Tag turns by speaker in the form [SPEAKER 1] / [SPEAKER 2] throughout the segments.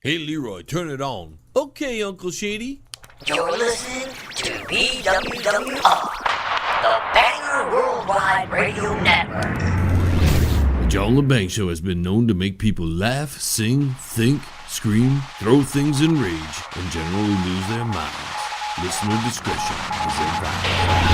[SPEAKER 1] Hey, Leroy, turn it on. Okay, Uncle Shady.
[SPEAKER 2] You're listening to BWWR, the Banger Worldwide Radio Network.
[SPEAKER 1] The John Lebang Show has been known to make people laugh, sing, think, scream, throw things in rage, and generally lose their minds. Listener discretion is advised.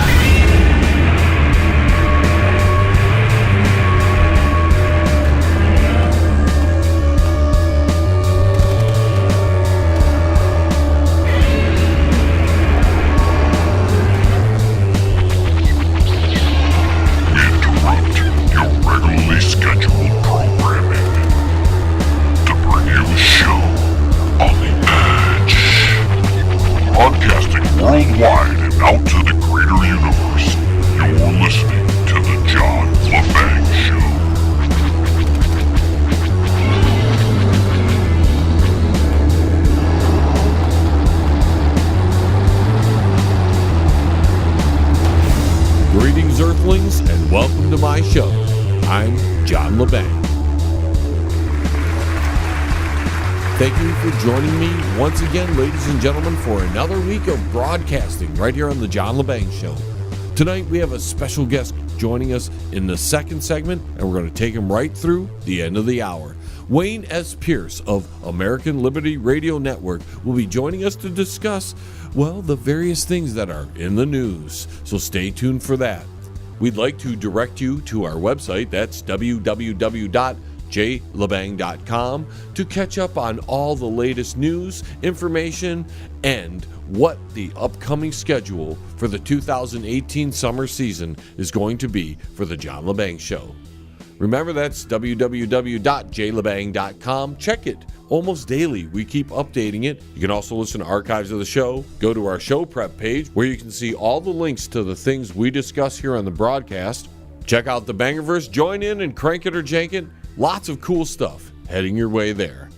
[SPEAKER 3] Scheduled programming to bring you a show on the edge. Broadcasting worldwide and out to the greater universe, you're listening to the John Lebang Show.
[SPEAKER 1] Greetings, Earthlings, and welcome to my show. I'm John Lebang. Thank you for joining me once again, ladies and gentlemen, for another week of broadcasting right here on the John Lebang Show. Tonight we have a special guest joining us in the second segment, and we're going to take him right through the end of the hour. Wayne S. Pierce of American Liberty Radio Network will be joining us to discuss, well, the various things that are in the news. So stay tuned for that. We'd like to direct you to our website, that's www.jlebang.com, to catch up on all the latest news, information, and what the upcoming schedule for the 2018 summer season is going to be for the John Lebang Show. Remember, that's www.jlebang.com. Check it. Almost daily, we keep updating it. You can also listen to archives of the show. Go to our show prep page where you can see all the links to the things we discuss here on the broadcast. Check out the Bangerverse. Join in and crank it or jank it. Lots of cool stuff heading your way there.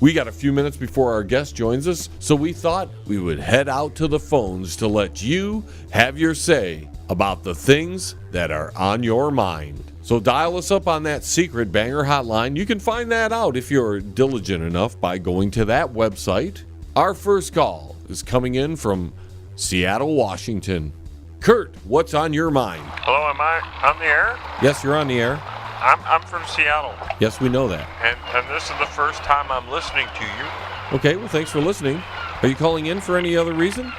[SPEAKER 1] We got a few minutes before our guest joins us, so we thought we would head out to the phones to let you have your say about the things that are on your mind. So dial us up on that secret banger hotline. You can find that out if you're diligent enough by going to that website. Our first call is coming in from Seattle, Washington. Kurt, what's on your mind?
[SPEAKER 4] Hello, am I on the air?
[SPEAKER 1] Yes, you're on the air.
[SPEAKER 4] I'm from Seattle.
[SPEAKER 1] Yes, we know that.
[SPEAKER 4] And this is the first time I'm listening to you.
[SPEAKER 1] Okay, well, thanks for listening. Are you calling in for any other reason?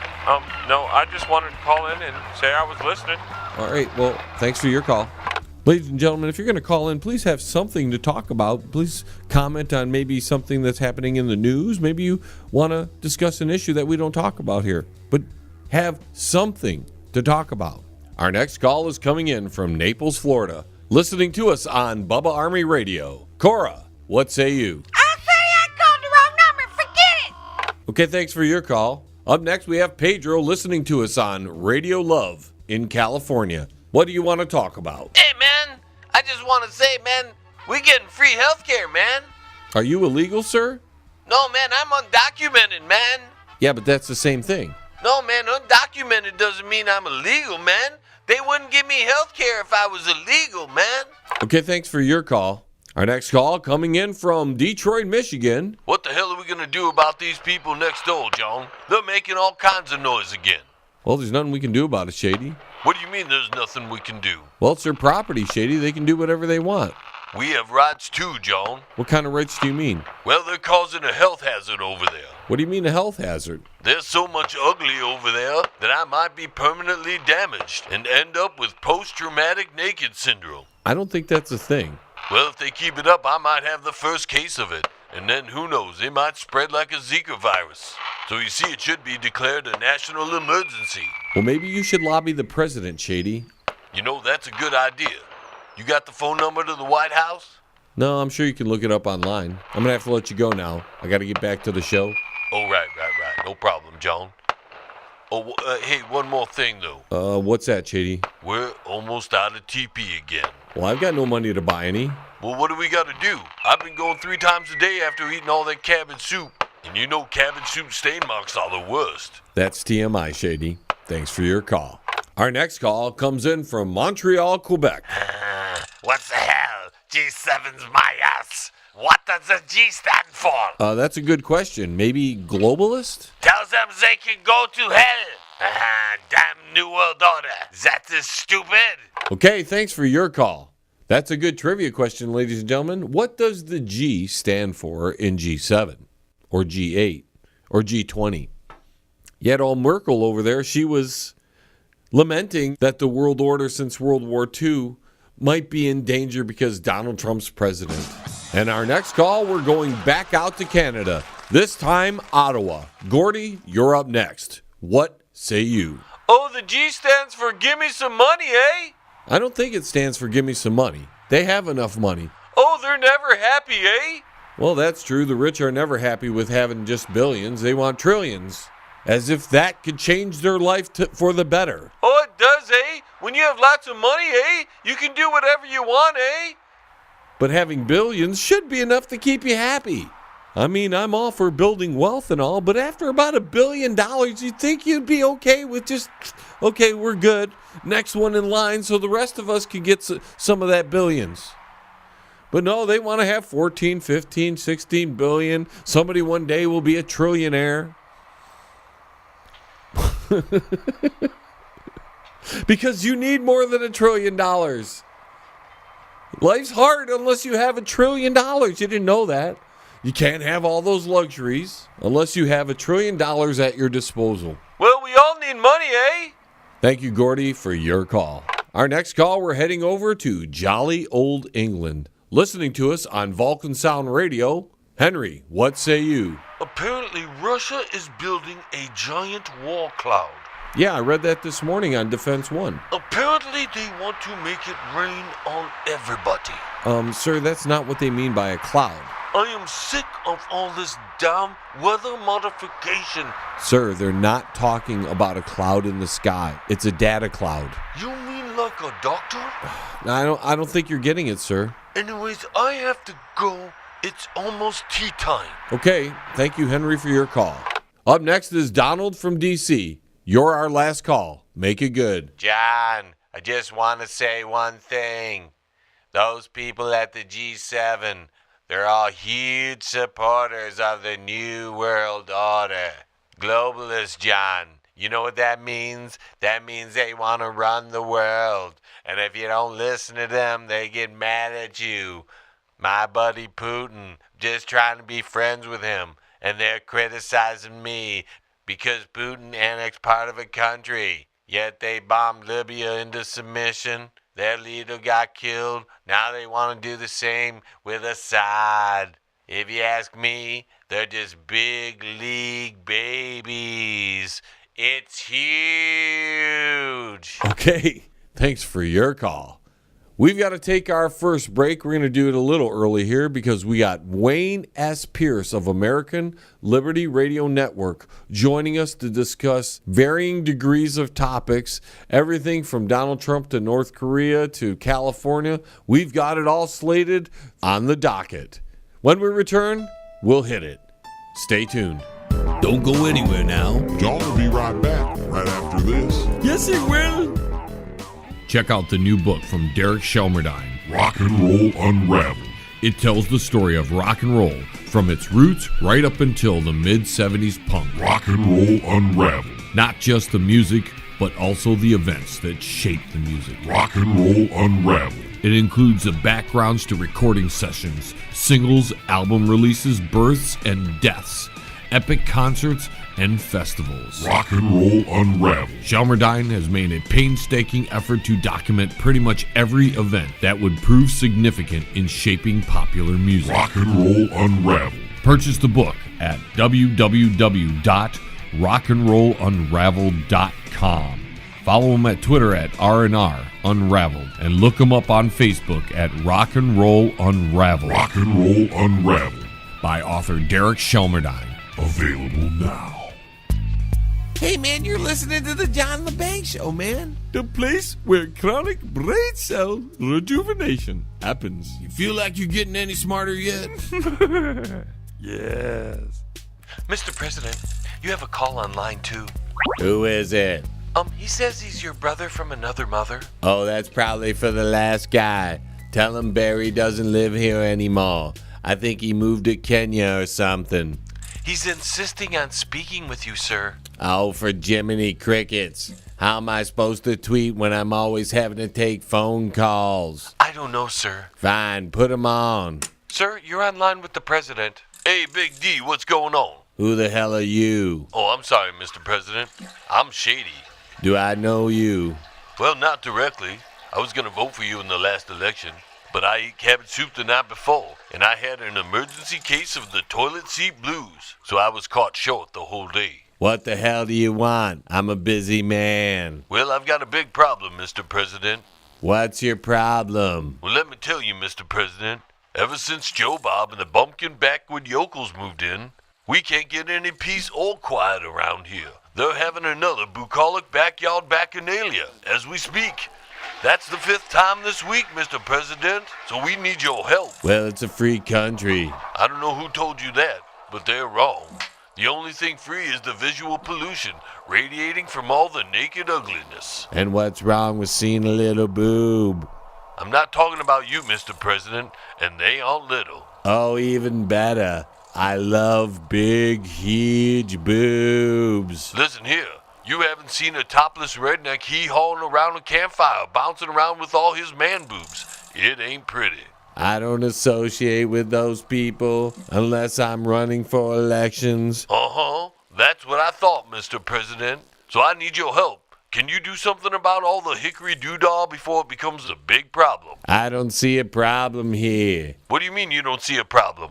[SPEAKER 4] No, I just wanted to call in and say I was listening.
[SPEAKER 1] All right, well, thanks for your call. Ladies and gentlemen, if you're going to call in, please have something to talk about. Please comment on maybe something that's happening in the news. Maybe you want to discuss an issue that we don't talk about here. But have something to talk about. Our next call is coming in from Naples, Florida, listening to us on Bubba Army Radio. Cora, what say you?
[SPEAKER 5] I say I called the wrong number. Forget it.
[SPEAKER 1] Okay, thanks for your call. Up next, we have Pedro listening to us on Radio Love in California. What do you want to talk about?
[SPEAKER 6] Hey, man, I just want to say, man, we getting free healthcare, man.
[SPEAKER 1] Are you illegal, sir?
[SPEAKER 6] No, man, I'm undocumented, man.
[SPEAKER 1] Yeah, but that's the same thing.
[SPEAKER 6] No, man, undocumented doesn't mean I'm illegal, man. They wouldn't give me healthcare if I was illegal, man.
[SPEAKER 1] Okay, thanks for your call. Our next call coming in from Detroit, Michigan.
[SPEAKER 6] What the hell are we going to do about these people next door, John? They're making all kinds of noise again.
[SPEAKER 1] Well, there's nothing we can do about it, Shady.
[SPEAKER 6] What do you mean there's nothing we can do?
[SPEAKER 1] Well, it's their property, Shady. They can do whatever they want.
[SPEAKER 6] We have rights too, John.
[SPEAKER 1] What kind of rights do you mean?
[SPEAKER 6] Well, they're causing a health hazard over there.
[SPEAKER 1] What do you mean a health hazard?
[SPEAKER 6] There's so much ugly over there that I might be permanently damaged and end up with post-traumatic naked syndrome.
[SPEAKER 1] I don't think that's a thing.
[SPEAKER 6] Well, if they keep it up, I might have the first case of it. And then who knows, it might spread like a Zika virus. So you see, it should be declared a national emergency.
[SPEAKER 1] Well, maybe you should lobby the president, Shady.
[SPEAKER 6] You know, that's a good idea. You got the phone number to the White House?
[SPEAKER 1] No, I'm sure you can look it up online. I'm going to have to let you go now. I got to get back to the show.
[SPEAKER 6] Oh, right. No problem, John. Oh, hey, one more thing, though.
[SPEAKER 1] What's that, Shady?
[SPEAKER 6] We're almost out of TP again.
[SPEAKER 1] Well, I've got no money to buy any.
[SPEAKER 6] Well, what do we got to do? I've been going 3 times a day after eating all that cabbage soup. And you know cabbage soup stain marks are the worst.
[SPEAKER 1] That's TMI, Shady. Thanks for your call. Our next call comes in from Montreal, Quebec.
[SPEAKER 6] What the hell? G7's my ass. What does the G stand for?
[SPEAKER 1] That's a good question. Maybe globalist?
[SPEAKER 6] Tell them they can go to hell. Damn New World Order. That is stupid.
[SPEAKER 1] Okay, thanks for your call. That's a good trivia question, ladies and gentlemen. What does the G stand for in G7 or G8 or G20? Yet old Merkel over there, she was lamenting that the world order since World War II might be in danger because Donald Trump's president. And our next call, we're going back out to Canada. This time, Ottawa. Gordy, you're up next. What say you?
[SPEAKER 6] Oh, the G stands for give me some money, eh?
[SPEAKER 1] I don't think it stands for give me some money. They have enough money.
[SPEAKER 6] Oh, they're never happy, eh?
[SPEAKER 1] Well, that's true. The rich are never happy with having just billions. They want trillions. As if that could change their life for the better.
[SPEAKER 6] Oh, it does, eh? When you have lots of money, eh? You can do whatever you want, eh?
[SPEAKER 1] But having billions should be enough to keep you happy. I mean, I'm all for building wealth and all, but after about $1 billion, you'd think you'd be okay with just, okay, we're good. Next one in line so the rest of us can get some of that billions. But no, they want to have 14, 15, 16 billion. Somebody one day will be a trillionaire. Because you need more than $1 trillion. Life's hard unless you have $1 trillion. You didn't know that. You can't have all those luxuries unless you have $1 trillion at your disposal.
[SPEAKER 6] Well, we all need money, eh?
[SPEAKER 1] Thank you, Gordy, for your call. Our next call, we're heading over to jolly old England. Listening to us on Vulcan Sound Radio. Henry, what say you?
[SPEAKER 6] Apparently, Russia is building a giant war cloud.
[SPEAKER 1] Yeah, I read that this morning on Defense One.
[SPEAKER 6] Apparently, they want to make it rain on everybody.
[SPEAKER 1] Sir, that's not what they mean by a cloud.
[SPEAKER 6] I am sick of all this damn weather modification.
[SPEAKER 1] Sir, they're not talking about a cloud in the sky. It's a data cloud.
[SPEAKER 6] You mean like a doctor?
[SPEAKER 1] I don't think you're getting it, sir.
[SPEAKER 6] Anyways, I have to go. It's almost tea time.
[SPEAKER 1] Okay, thank you, Henry, for your call. Up next is Donald from D.C. You're our last call. Make it good.
[SPEAKER 7] John, I just want to say one thing. Those people at the G7, they're all huge supporters of the New World Order. Globalists, John. You know what that means? That means they want to run the world. And if you don't listen to them, they get mad at you. My buddy Putin, just trying to be friends with him. And they're criticizing me because Putin annexed part of a country. Yet they bombed Libya into submission. Their leader got killed. Now they want to do the same with Assad. If you ask me, they're just big league babies. It's huge.
[SPEAKER 1] Okay, thanks for your call. We've got to take our first break. We're going to do it a little early here because we got Wayne S. Pierce of American Liberty Radio Network joining us to discuss varying degrees of topics, everything from Donald Trump to North Korea to California. We've got it all slated on the docket. When we return, we'll hit it. Stay tuned. Don't go anywhere now.
[SPEAKER 3] John will be right back right after this.
[SPEAKER 1] Yes, it will. Check out the new book from Derek Shelmerdine,
[SPEAKER 3] Rock and Roll Unraveled.
[SPEAKER 1] It tells the story of rock and roll from its roots right up until the mid-70s punk.
[SPEAKER 3] Rock and Roll Unraveled.
[SPEAKER 1] Not just the music, but also the events that shaped the music.
[SPEAKER 3] Rock and Roll Unraveled.
[SPEAKER 1] It includes the backgrounds to recording sessions, singles, album releases, births and deaths, epic concerts, and festivals.
[SPEAKER 3] Rock and Roll Unraveled.
[SPEAKER 1] Shelmerdine has made a painstaking effort to document pretty much every event that would prove significant in shaping popular music.
[SPEAKER 3] Rock and Roll Unraveled.
[SPEAKER 1] Purchase the book at www.rockandrollunraveled.com. Follow him at Twitter at R&R Unraveled and look him up on Facebook at Rock and Roll Unraveled.
[SPEAKER 3] Rock and Roll Unraveled.
[SPEAKER 1] By author Derek Shelmerdine.
[SPEAKER 3] Available now.
[SPEAKER 8] Hey man, you're listening to the John Lebang Show, man.
[SPEAKER 1] The place where chronic brain cell rejuvenation happens.
[SPEAKER 8] You feel like you're getting any smarter yet?
[SPEAKER 6] Yes. Mr. President, you have a call on line 2.
[SPEAKER 7] Who is it?
[SPEAKER 6] He says he's your brother from another mother.
[SPEAKER 7] Oh, that's probably for the last guy. Tell him Barry doesn't live here anymore. I think he moved to Kenya or something.
[SPEAKER 6] He's insisting on speaking with you, sir.
[SPEAKER 7] Oh, for Jiminy Crickets. How am I supposed to tweet when I'm always having to take phone calls?
[SPEAKER 6] I don't know, sir.
[SPEAKER 7] Fine, put 'em on.
[SPEAKER 6] Sir, you're online with the president. Hey, Big D, what's going on?
[SPEAKER 7] Who the hell are you?
[SPEAKER 6] Oh, I'm sorry, Mr. President. I'm Shady.
[SPEAKER 7] Do I know you?
[SPEAKER 6] Well, not directly. I was gonna vote for you in the last election, but I ate cabbage soup the night before, and I had an emergency case of the toilet seat blues, so I was caught short the whole day.
[SPEAKER 7] What the hell do you want? I'm a busy man.
[SPEAKER 6] Well, I've got a big problem, Mr. President.
[SPEAKER 7] What's your problem?
[SPEAKER 6] Well, let me tell you, Mr. President. Ever since Joe Bob and the bumpkin backwood yokels moved in, we can't get any peace or quiet around here. They're having another bucolic backyard bacchanalia as we speak. That's the 5th time this week, Mr. President, so we need your help.
[SPEAKER 7] Well, it's a free country.
[SPEAKER 6] I don't know who told you that, but they're wrong. The only thing free is the visual pollution radiating from all the naked ugliness.
[SPEAKER 7] And what's wrong with seeing a little boob?
[SPEAKER 6] I'm not talking about you, Mr. President, and they aren't little.
[SPEAKER 7] Oh, even better. I love big, huge boobs.
[SPEAKER 6] Listen here, you haven't seen a topless redneck hee-hawing around a campfire, bouncing around with all his man boobs. It ain't pretty.
[SPEAKER 7] I don't associate with those people unless I'm running for elections.
[SPEAKER 6] Uh-huh. That's what I thought, Mr. President. So I need your help. Can you do something about all the hickory doodah before it becomes a big problem?
[SPEAKER 7] I don't see a problem here.
[SPEAKER 6] What do you mean you don't see a problem?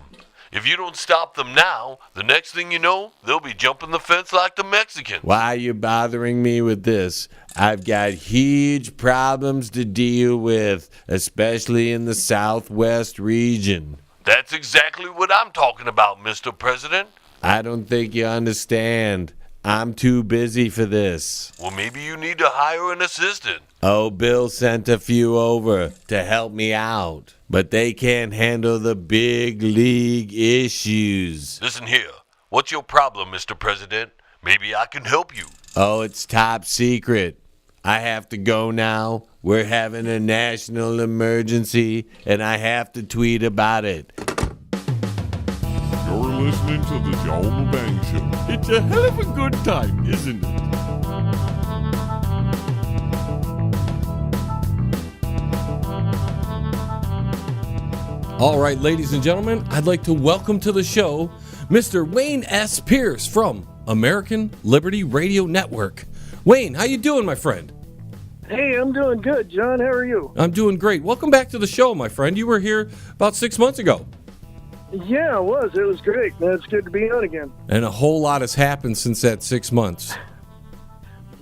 [SPEAKER 6] If you don't stop them now, the next thing you know, they'll be jumping the fence like the Mexicans.
[SPEAKER 7] Why are you bothering me with this? I've got huge problems to deal with, especially in the southwest region.
[SPEAKER 6] That's exactly what I'm talking about, Mr. President.
[SPEAKER 7] I don't think you understand. I'm too busy for this.
[SPEAKER 6] Well, maybe you need to hire an assistant.
[SPEAKER 7] Oh, Bill sent a few over to help me out, but they can't handle the big league issues.
[SPEAKER 6] Listen here. What's your problem, Mr. President? Maybe I can help you.
[SPEAKER 7] Oh, it's top secret. I have to go now. We're having a national emergency, and I have to tweet about it.
[SPEAKER 3] You're listening to the John Lebang Show.
[SPEAKER 1] It's a hell of a good time, isn't it? All right, ladies and gentlemen, I'd like to welcome to the show Mr. Wayne S. Pierce from American Liberty Radio Network. Wayne, how you doing, my friend?
[SPEAKER 9] Hey, I'm doing good, John. How are you?
[SPEAKER 1] I'm doing great. Welcome back to the show, my friend. You were here about 6 months ago.
[SPEAKER 9] Yeah, it was. It was great. It's good to be on again.
[SPEAKER 1] And a whole lot has happened since that 6 months.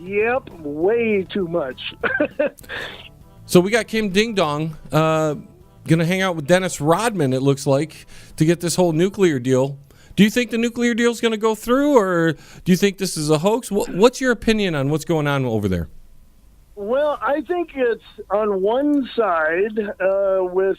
[SPEAKER 9] Yep, way too much.
[SPEAKER 1] So we got Kim Ding Dong going to hang out with Dennis Rodman, it looks like, to get this whole nuclear deal. Do you think the nuclear deal is going to go through, or do you think this is a hoax? What's your opinion on what's going on over there?
[SPEAKER 9] Well, I think it's on one side with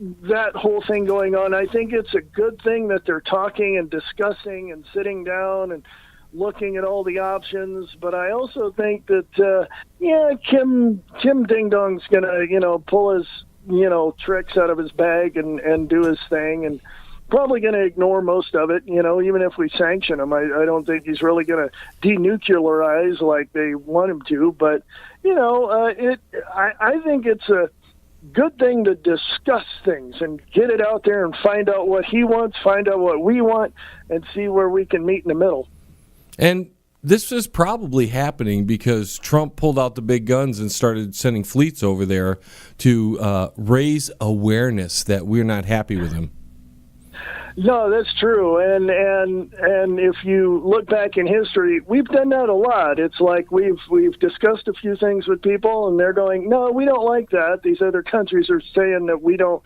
[SPEAKER 9] that whole thing going on. I think it's a good thing that they're talking and discussing and sitting down and looking at all the options. But I also think that, Kim Ding Dong's going to, pull his, tricks out of his bag and do his thing, and probably going to ignore most of it, even if we sanction him. I don't think he's really going to denuclearize like they want him to. But, I think it's a good thing to discuss things and get it out there and find out what he wants, find out what we want, and see where we can meet in the middle.
[SPEAKER 1] And this is probably happening because Trump pulled out the big guns and started sending fleets over there to raise awareness that we're not happy with him.
[SPEAKER 9] No, that's true. And if you look back in history, we've done that a lot. It's like we've discussed a few things with people, and they're going, "No, we don't like that." These other countries are saying that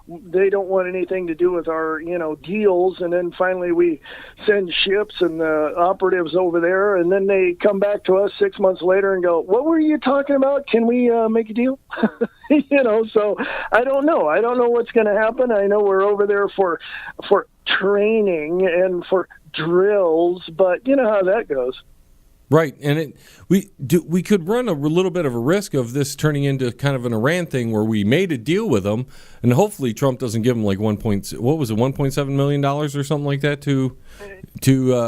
[SPEAKER 9] they don't want anything to do with our, deals. And then finally we send ships and the operatives over there, and then they come back to us 6 months later and go, "What were you talking about? Can we make a deal?" So I don't know. I don't know what's going to happen. I know we're over there for training and for drills, but you know how that goes.
[SPEAKER 1] Right, and we could run a little bit of a risk of this turning into kind of an Iran thing where we made a deal with them, and hopefully Trump doesn't give them like $1.7 million or something like that to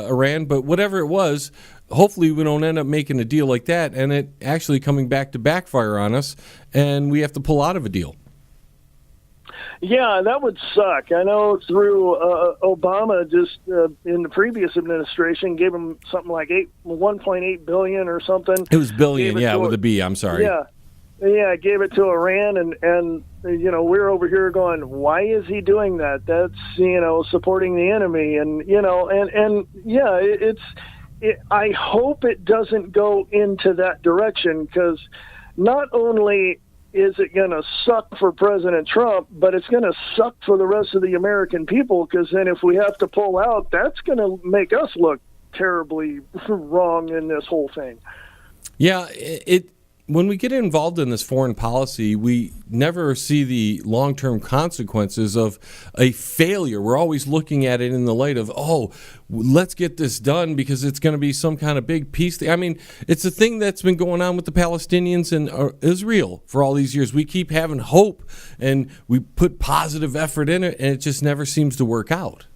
[SPEAKER 1] Iran. But whatever it was, hopefully we don't end up making a deal like that, and it actually coming back to backfire on us, and we have to pull out of a deal.
[SPEAKER 9] Yeah, that would suck. I know through Obama, just in the previous administration, gave him something like $1.8 billion or something.
[SPEAKER 1] It was billion, with a B. I'm sorry.
[SPEAKER 9] Yeah, gave it to Iran, and we're over here going, why is he doing that? That's supporting the enemy, and I hope it doesn't go into that direction, because not only is it going to suck for President Trump, but it's going to suck for the rest of the American people, because then if we have to pull out, that's going to make us look terribly wrong in this whole thing.
[SPEAKER 1] Yeah, when we get involved in this foreign policy, we never see the long-term consequences of a failure. We're always looking at it in the light of, let's get this done because it's going to be some kind of big peace thing. I mean, it's a thing that's been going on with the Palestinians and Israel for all these years. We keep having hope, and we put positive effort in it, and it just never seems to work out.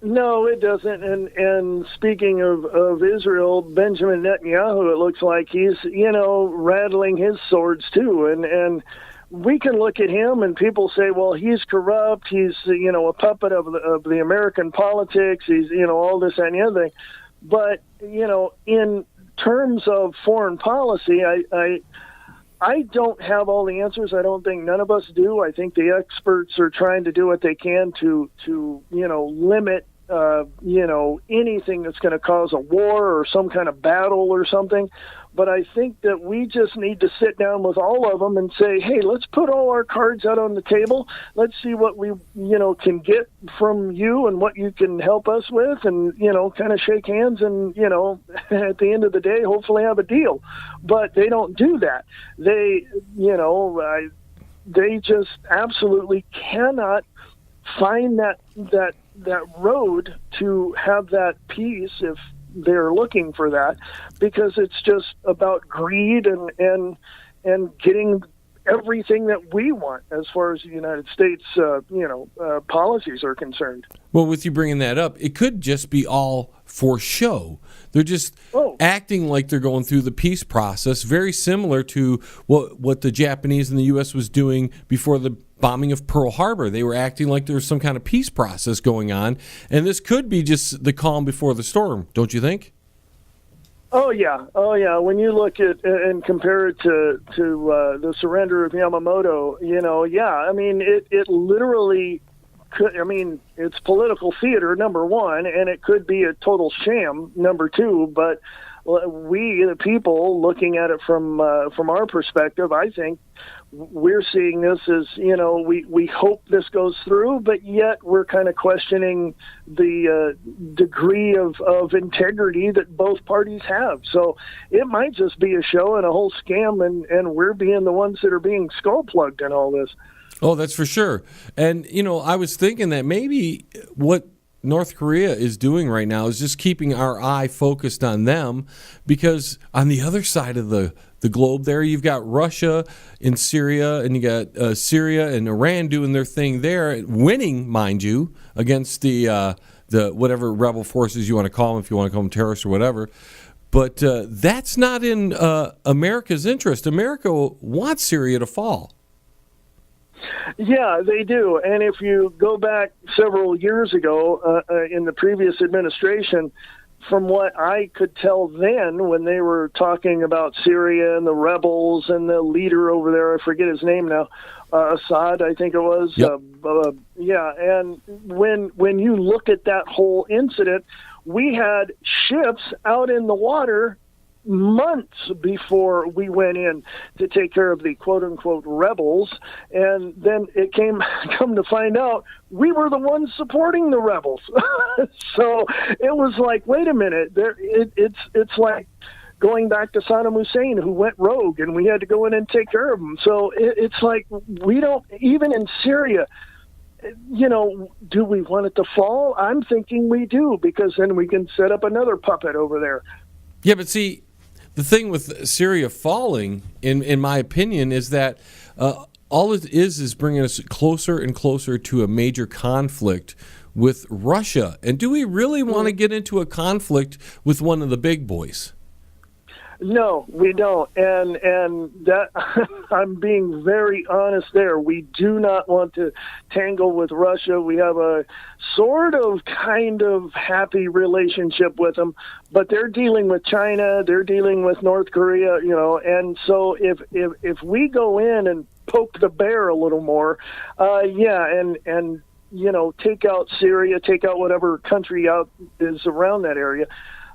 [SPEAKER 9] No, it doesn't. And speaking of Israel, Benjamin Netanyahu, it looks like he's, rattling his swords too. And we can look at him and people say, well, he's corrupt. He's, a puppet of the American politics. He's, all this and the other thing. But, in terms of foreign policy, I don't have all the answers. I don't think none of us do. I think the experts are trying to do what they can to limit, anything that's going to cause a war or some kind of battle or something. But I think that we just need to sit down with all of them and say, hey, let's put all our cards out on the table. Let's see what we, can get from you and what you can help us with, and, kind of shake hands and, at the end of the day, hopefully have a deal. But they don't do that. They, they just absolutely cannot find that road to have that peace if they're looking for that, because it's just about greed and getting everything that we want as far as the United States, policies are concerned.
[SPEAKER 1] Well, with you bringing that up, it could just be all for show. They're just acting like they're going through the peace process, very similar to what the Japanese and the U.S. was doing before the bombing of Pearl Harbor. They were acting like there was some kind of peace process going on, and this could be just the calm before the storm, don't you think?
[SPEAKER 9] Oh yeah. When you look at and compare it to the surrender of Yamamoto, I mean, it literally could. I mean, it's political theater, number one, and it could be a total sham, number two. But we, the people, looking at it from our perspective, I think we're seeing this as, we hope this goes through, but yet we're kind of questioning the degree of integrity that both parties have. So it might just be a show and a whole scam, and we're being the ones that are being skull plugged in all this.
[SPEAKER 1] Oh, that's for sure. And, I was thinking that maybe what North Korea is doing right now is just keeping our eye focused on them, because on the other side of the globe there, you've got Russia in Syria, and you got Syria and Iran doing their thing there, winning, mind you, against the whatever rebel forces you want to call them, if you want to call them terrorists or whatever. But that's not in America's interest. America wants Syria to fall.
[SPEAKER 9] Yeah, they do. And if you go back several years ago in the previous administration, from what I could tell then, when they were talking about Syria and the rebels and the leader over there, I forget his name now, Assad, I think it was.
[SPEAKER 1] Yep.
[SPEAKER 9] And when you look at that whole incident, we had ships out in the water months before we went in to take care of the quote-unquote rebels, and then it come to find out we were the ones supporting the rebels. So it was like, wait a minute, it's like going back to Saddam Hussein, who went rogue, and we had to go in and take care of him. So it's like, we don't, even in Syria, do we want it to fall? I'm thinking we do, because then we can set up another puppet over there.
[SPEAKER 1] Yeah, but see, the thing with Syria falling, in my opinion, is that all it is bringing us closer and closer to a major conflict with Russia. And do we really want to get into a conflict with one of the big boys?
[SPEAKER 9] No, we don't, and that I'm being very honest there. We do not want to tangle with Russia. We have a sort of, kind of happy relationship with them, but they're dealing with China, they're dealing with North Korea, and so if we go in and poke the bear a little more, and take out Syria, take out whatever country out is around that area.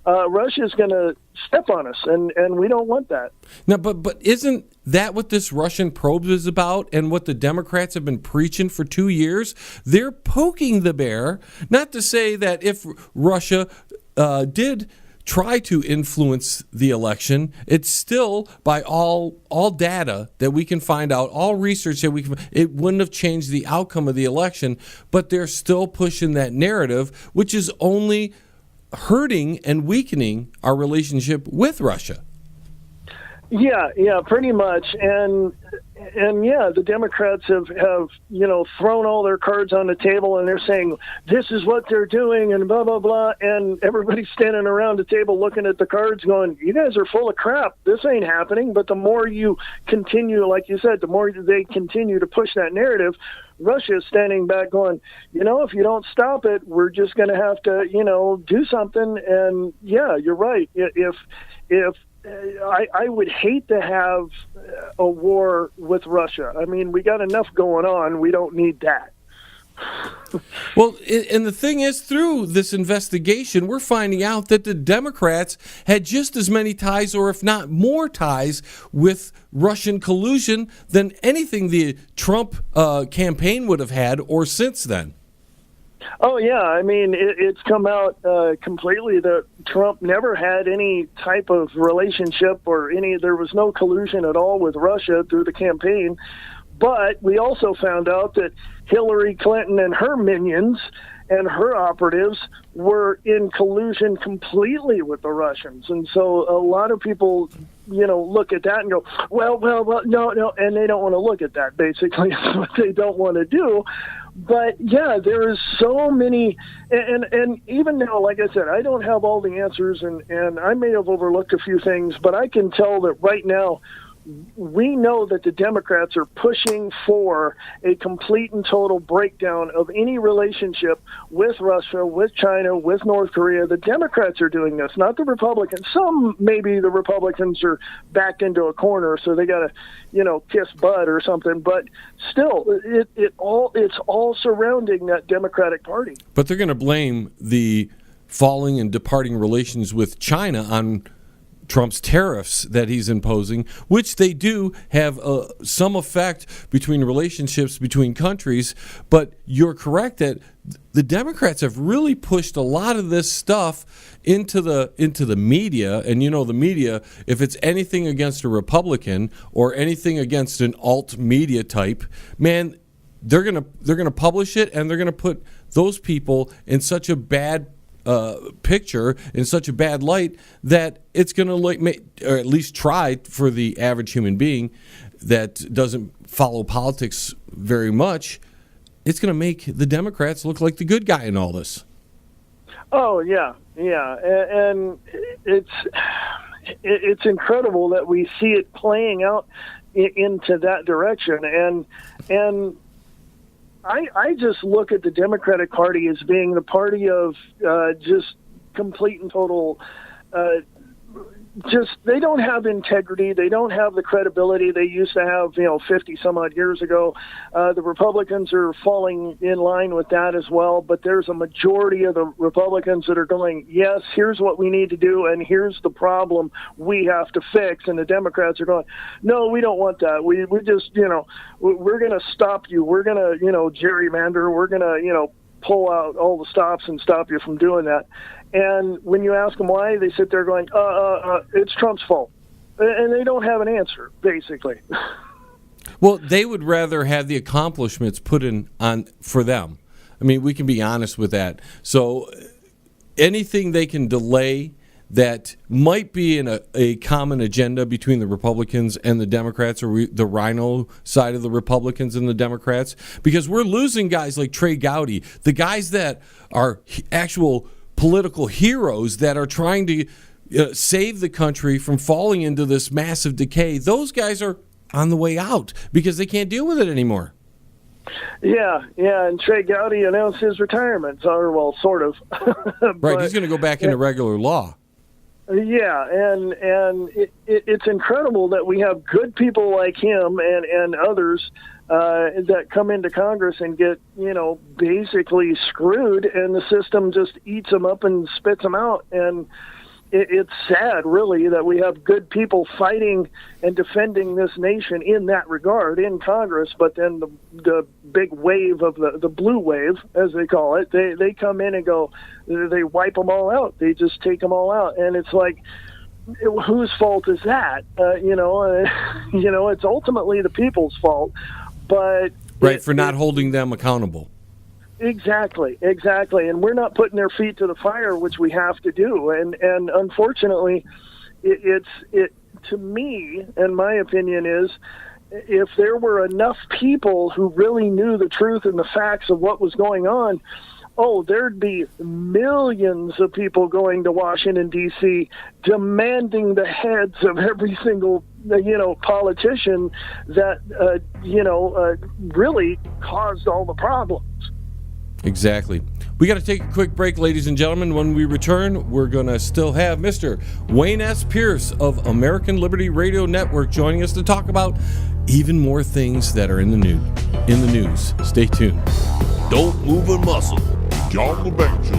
[SPEAKER 9] Russia's going to step on us, and we don't want that.
[SPEAKER 1] Now, but isn't that what this Russian probe is about, and what the Democrats have been preaching for 2 years? They're poking the bear. Not to say that if Russia did try to influence the election, it's still, by all data that we can find out, all research that it wouldn't have changed the outcome of the election. But they're still pushing that narrative, which is only hurting and weakening our relationship with Russia.
[SPEAKER 9] Yeah, pretty much. And the Democrats have thrown all their cards on the table, and they're saying this is what they're doing and blah blah blah, and everybody's standing around the table looking at the cards going, you guys are full of crap, this ain't happening. But the more you continue, like you said, the more they continue to push that narrative, Russia is standing back going, if you don't stop it, we're just going to have to, do something. And yeah, you're right. If I would hate to have a war with Russia. I mean, we got enough going on. We don't need that.
[SPEAKER 1] Well, and the thing is, through this investigation, we're finding out that the Democrats had just as many ties, or if not more ties, with Russian collusion than anything the Trump campaign would have had, or since then.
[SPEAKER 9] Oh, yeah. I mean, it's come out completely that Trump never had any type of relationship there was no collusion at all with Russia through the campaign. But we also found out that Hillary Clinton and her minions and her operatives were in collusion completely with the Russians. And so a lot of people, look at that and go, well, no, and they don't want to look at that, basically. That's what they don't want to do. But, yeah, there's so many, and even now, like I said, I don't have all the answers, and I may have overlooked a few things, but I can tell that right now we know that the Democrats are pushing for a complete and total breakdown of any relationship with Russia, with China, with North Korea. The Democrats are doing this, not the Republicans. Maybe the Republicans are backed into a corner, so they got to, kiss butt or something. But still, it's all surrounding that Democratic Party.
[SPEAKER 1] But they're going to blame the falling and departing relations with China on Trump's tariffs that he's imposing, which they do have some effect between relationships between countries. But you're correct that the Democrats have really pushed a lot of this stuff into the media. And the media, if it's anything against a Republican or anything against an alt media type, man, they're gonna publish it, and they're gonna put those people in such a bad picture, in such a bad light, that it's going to or at least try, for the average human being that doesn't follow politics very much, it's going to make the Democrats look like the good guy in all this.
[SPEAKER 9] Oh, yeah. And it's incredible that we see it playing out into that direction. And I just look at the Democratic Party as being the party of just complete and total they don't have integrity. They don't have the credibility they used to have, 50 some odd years ago. The Republicans are falling in line with that as well, but there's a majority of the Republicans that are going, yes, here's what we need to do, and here's the problem we have to fix. And the Democrats are going, no, we don't want that. We just, we're going to stop you. We're going to, gerrymander. We're going to, pull out all the stops and stop you from doing that. And when you ask them why, they sit there going, it's Trump's fault. And they don't have an answer, basically.
[SPEAKER 1] Well, they would rather have the accomplishments put in on for them. I mean, we can be honest with that. So anything they can delay that might be in a common agenda between the Republicans and the Democrats, or the rhino side of the Republicans and the Democrats? Because we're losing guys like Trey Gowdy, the guys that are actual political heroes that are trying to save the country from falling into this massive decay. Those guys are on the way out because they can't deal with it anymore.
[SPEAKER 9] Yeah, and Trey Gowdy announced his retirement, well, sort of.
[SPEAKER 1] Right, he's going to go back into regular law.
[SPEAKER 9] Yeah, and it's incredible that we have good people like him and others that come into Congress and get, basically screwed, and the system just eats them up and spits them out. And it's sad, really, that we have good people fighting and defending this nation in that regard in Congress, but then the big wave of the blue wave, as they call it, they come in and go, they wipe them all out. They just take them all out. And it's like, whose fault is that? It's ultimately the people's fault. But
[SPEAKER 1] right, for not holding them accountable.
[SPEAKER 9] Exactly. And we're not putting their feet to the fire, which we have to do. And unfortunately, it to me, and my opinion is, if there were enough people who really knew the truth and the facts of what was going on, there'd be millions of people going to Washington, D.C., demanding the heads of every single, politician that, really caused all the problems.
[SPEAKER 1] Exactly. We got to take a quick break, ladies and gentlemen. When we return, we're going to still have Mr. Wayne S. Pierce of American Liberty Radio Network joining us to talk about even more things that are in the news. Stay tuned.
[SPEAKER 6] Don't move a muscle.
[SPEAKER 3] John LeBang Show,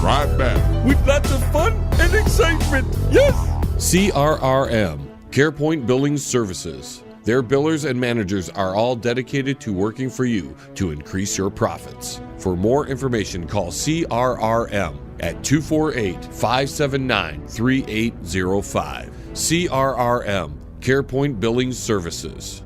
[SPEAKER 3] right back.
[SPEAKER 1] With lots of fun and excitement. Yes! CRRM, CarePoint Billing Services. Their billers and managers are all dedicated to working for you to increase your profits. For more information, call CRRM at 248-579-3805. CRRM, CarePoint Billing Services.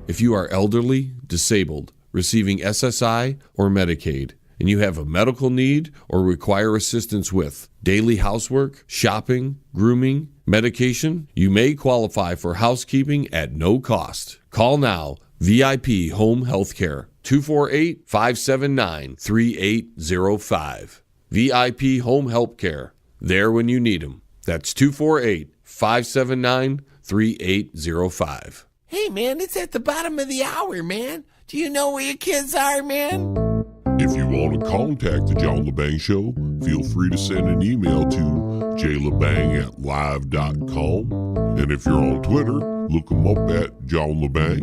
[SPEAKER 1] If you are elderly, disabled, receiving SSI or Medicaid, and you have a medical need or require assistance with daily housework, shopping, grooming, medication, you may qualify for housekeeping at no cost. Call now. VIP Home Healthcare, 248-579-3805. VIP Home Healthcare, there when you need them. That's 248-579-3805.
[SPEAKER 8] Hey, man, it's at the bottom of the hour, man. Do you know where your kids are, man?
[SPEAKER 3] If you want to contact the John LeBang Show, feel free to send an email to jlebang@live.com. And if you're on Twitter, look him up at John LeBang.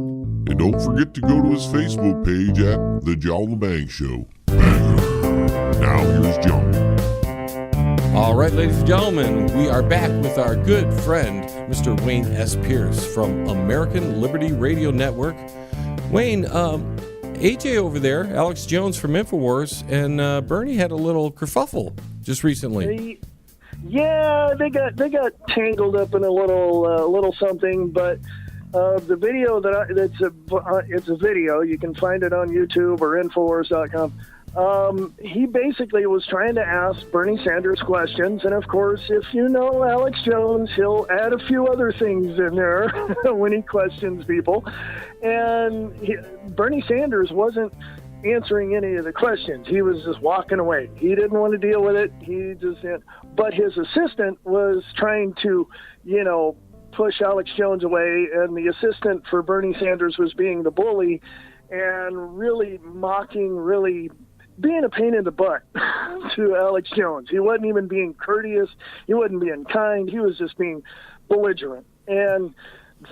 [SPEAKER 3] And don't forget to go to his Facebook page at The John LeBang Show. Now here's John.
[SPEAKER 1] All right, ladies and gentlemen, we are back with our good friend, Mr. Wayne S. Pierce from American Liberty Radio Network. Wayne, AJ over there, Alex Jones from InfoWars, and Bernie had a little kerfuffle just recently.
[SPEAKER 9] Yeah, they got tangled up in a little something, but the video it's a video. You can find it on YouTube or Infowars.com. He basically was trying to ask Bernie Sanders questions, and of course, if you know Alex Jones, he'll add a few other things in there when he questions people. And Bernie Sanders wasn't answering any of the questions. He was just walking away. He didn't want to deal with it. But his assistant was trying to, push Alex Jones away, and the assistant for Bernie Sanders was being the bully and really mocking, really being a pain in the butt to Alex Jones. He wasn't even being courteous. He wasn't being kind. He was just being belligerent. And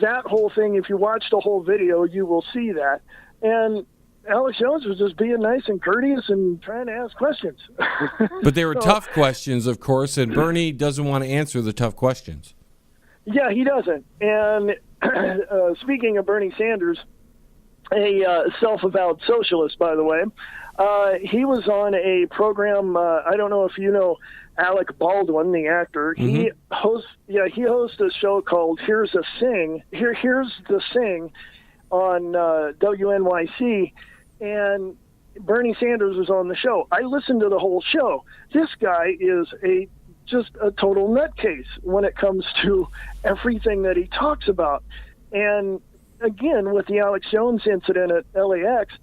[SPEAKER 9] that whole thing, if you watch the whole video, you will see that. And Alex Jones was just being nice and courteous and trying to ask questions.
[SPEAKER 1] But they were tough questions, of course, and Bernie doesn't want to answer the tough questions.
[SPEAKER 9] Yeah, he doesn't. And speaking of Bernie Sanders, a self-avowed socialist, by the way, he was on a program. I don't know if you know Alec Baldwin, the actor. Mm-hmm. He hosts a show called Here's the Sing on WNYC, and Bernie Sanders was on the show. I listened to the whole show. This guy is a just a total nutcase when it comes to everything that he talks about. And again, with the Alex Jones incident at LAX,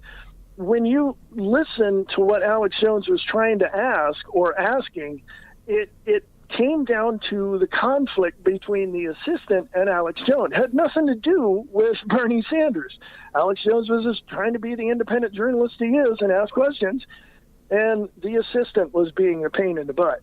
[SPEAKER 9] when you listen to what Alex Jones was trying to ask or asking, it came down to the conflict between the assistant and Alex Jones. It had nothing to do with Bernie Sanders. Alex Jones was just trying to be the independent journalist he is and ask questions, and the assistant was being a pain in the butt.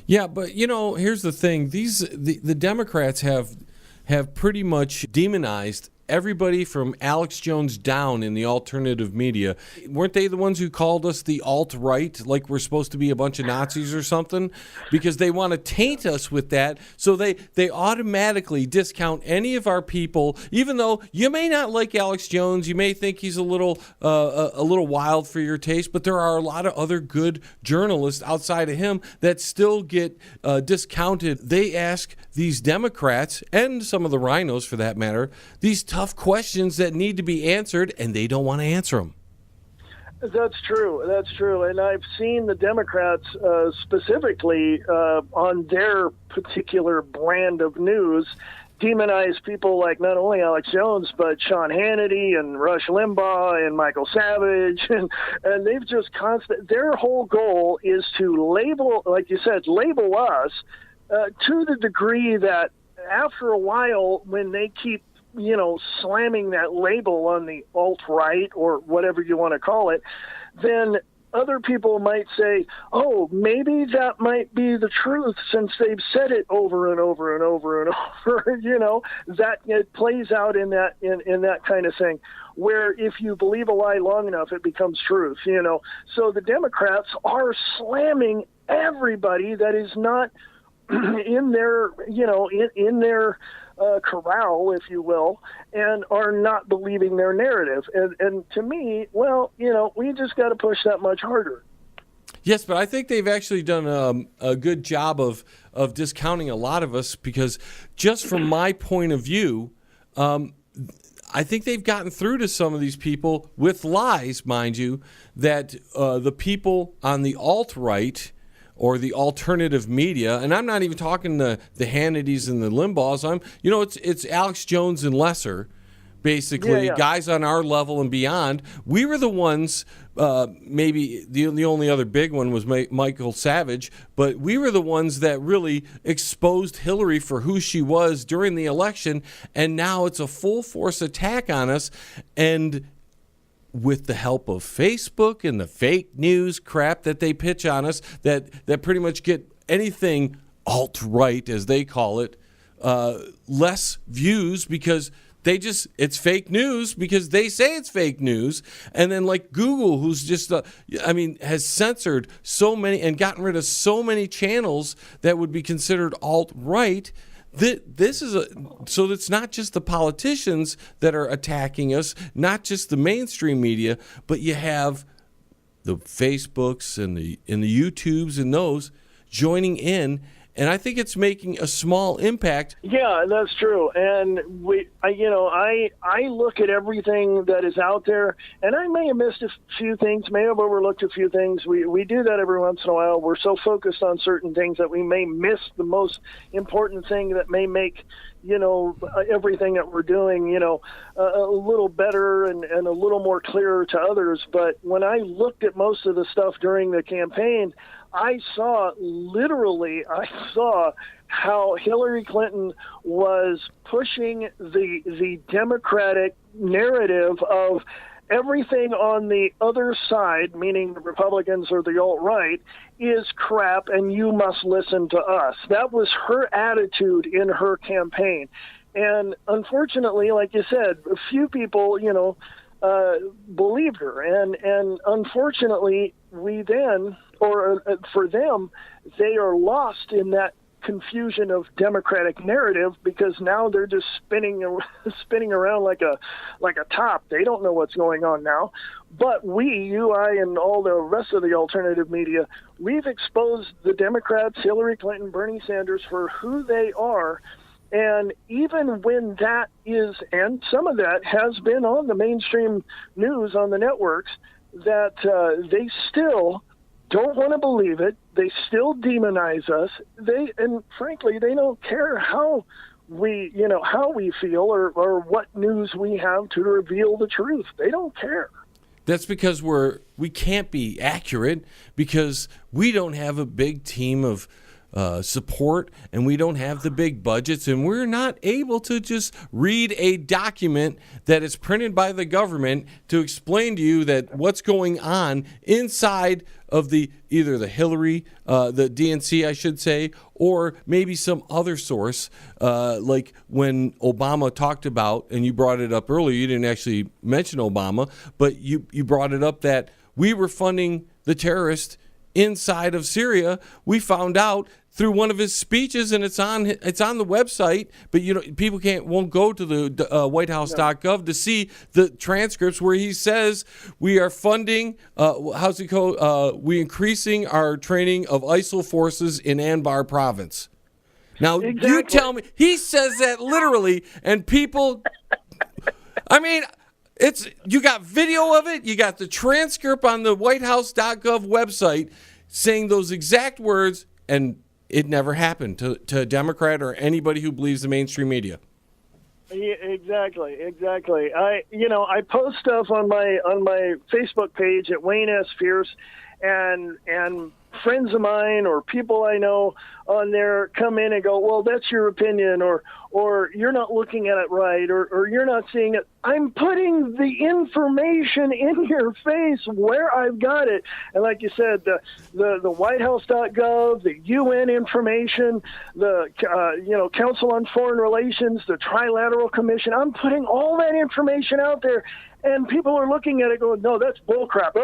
[SPEAKER 1] Yeah, but here's the thing: the Democrats have pretty much demonized everybody from Alex Jones down in the alternative media. Weren't they the ones who called us the alt-right, like we're supposed to be a bunch of Nazis or something? Because they want to taint us with that, so they automatically discount any of our people, even though you may not like Alex Jones, you may think he's a little wild for your taste, but there are a lot of other good journalists outside of him that still get discounted. They ask these Democrats, and some of the rhinos for that matter, these tough questions that need to be answered, and they don't want to answer them.
[SPEAKER 9] That's true. And I've seen the Democrats specifically on their particular brand of news demonize people like not only Alex Jones, but Sean Hannity and Rush Limbaugh and Michael Savage. And they've just their whole goal is to label, like you said, label us to the degree that after a while, when they keep slamming that label on the alt-right or whatever you want to call it, then other people might say, oh, maybe that might be the truth since they've said it over and over and over and over, that it plays out in that kind of thing, where if you believe a lie long enough, it becomes truth, So the Democrats are slamming everybody that is not in their, in their corral, if you will, and are not believing their narrative. And to me, we just got to push that much harder.
[SPEAKER 1] Yes, but I think they've actually done a good job of discounting a lot of us, because just from my point of view, I think they've gotten through to some of these people with lies, mind you, that the people on the alt-right or the alternative media, and I'm not even talking the Hannitys and the Limbaughs. It's Alex Jones and lesser, basically, guys on our level and beyond. We were the ones, maybe the only other big one was Michael Savage, but we were the ones that really exposed Hillary for who she was during the election, and now it's a full force attack on us, and with the help of Facebook and the fake news crap that they pitch on us, that pretty much get anything alt-right, as they call it, less views, because it's fake news because they say it's fake news. And then like Google, who's just, has censored so many and gotten rid of so many channels that would be considered alt-right. So it's not just the politicians that are attacking us, not just the mainstream media, but you have the Facebooks and the YouTubes and those joining in, and I think it's making a small impact.
[SPEAKER 9] Yeah, that's true. And I look at everything that is out there, and I may have missed a few things, may have overlooked a few things. We do that every once in a while. We're so focused on certain things that we may miss the most important thing that may make everything that we're doing, a little better and a little more clearer to others. But when I looked at most of the stuff during the campaign, I saw how Hillary Clinton was pushing the Democratic narrative of everything on the other side, meaning the Republicans or the alt-right, is crap and you must listen to us. That was her attitude in her campaign. And unfortunately, like you said, a few people, believed her. And unfortunately, for them, they are lost in that confusion of Democratic narrative, because now they're just spinning around like a top. They don't know what's going on now. But you, I, and all the rest of the alternative media, we've exposed the Democrats, Hillary Clinton, Bernie Sanders, for who they are. And even when that is, and some of that has been on the mainstream news on the networks, that they still don't want to believe it. They still demonize us. And frankly, they don't care how we feel or what news we have to reveal the truth. They don't care.
[SPEAKER 1] That's because we can't be accurate because we don't have a big team of support, and we don't have the big budgets, and we're not able to just read a document that is printed by the government to explain to you that what's going on inside of either the Hillary, the DNC, I should say, or maybe some other source, like when Obama talked about, and you brought it up earlier, you didn't actually mention Obama, but you brought it up that we were funding the terrorists inside of Syria. We found out through one of his speeches, and it's on the website, but people won't go to the whitehouse.gov to see the transcripts where he says we are funding we increasing our training of ISIL forces in Anbar province. Now You tell me he says that literally, and people I mean, you got video of it, you got the transcript on the whitehouse.gov website saying those exact words, and it never happened to a Democrat or anybody who believes the mainstream media.
[SPEAKER 9] Yeah, exactly. I post stuff on my Facebook page at Wayne S. Fierce, and friends of mine or people I know on there come in and go, well, that's your opinion, or you're not looking at it right, or you're not seeing it. I'm putting the information in your face where I've got it. And like you said, the whitehouse.gov, the UN information, the Council on Foreign Relations, the Trilateral Commission, I'm putting all that information out there. And people are looking at it going, no, that's bullcrap.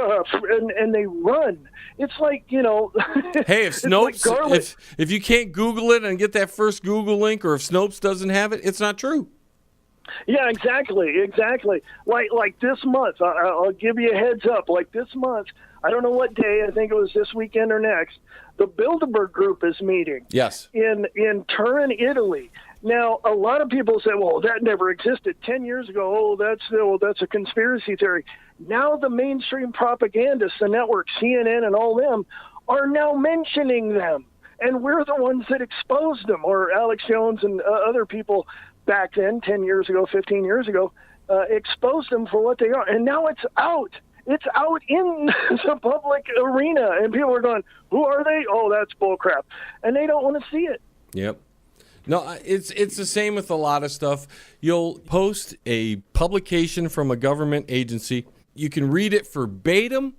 [SPEAKER 9] And they run. It's like,
[SPEAKER 1] Hey, if Snopes,
[SPEAKER 9] like
[SPEAKER 1] if you can't Google it and get that first Google link, or if Snopes doesn't have it, it's not true.
[SPEAKER 9] Yeah, exactly. Like this month, I'll give you a heads up. Like this month, I don't know what day, I think it was this weekend or next, the Bilderberg Group is meeting.
[SPEAKER 1] Yes.
[SPEAKER 9] In Turin, Italy. Now, a lot of people say, well, that never existed 10 years ago. That's a conspiracy theory. Now the mainstream propagandists, the network, CNN and all them, are now mentioning them. And we're the ones that exposed them, or Alex Jones and other people back then, 10 years ago, 15 years ago, exposed them for what they are. And now it's out. It's out in the public arena. And people are going, who are they? Oh, that's bullcrap. And they don't want to see it.
[SPEAKER 1] Yep. No, it's the same with a lot of stuff. You'll post a publication from a government agency. You can read it verbatim,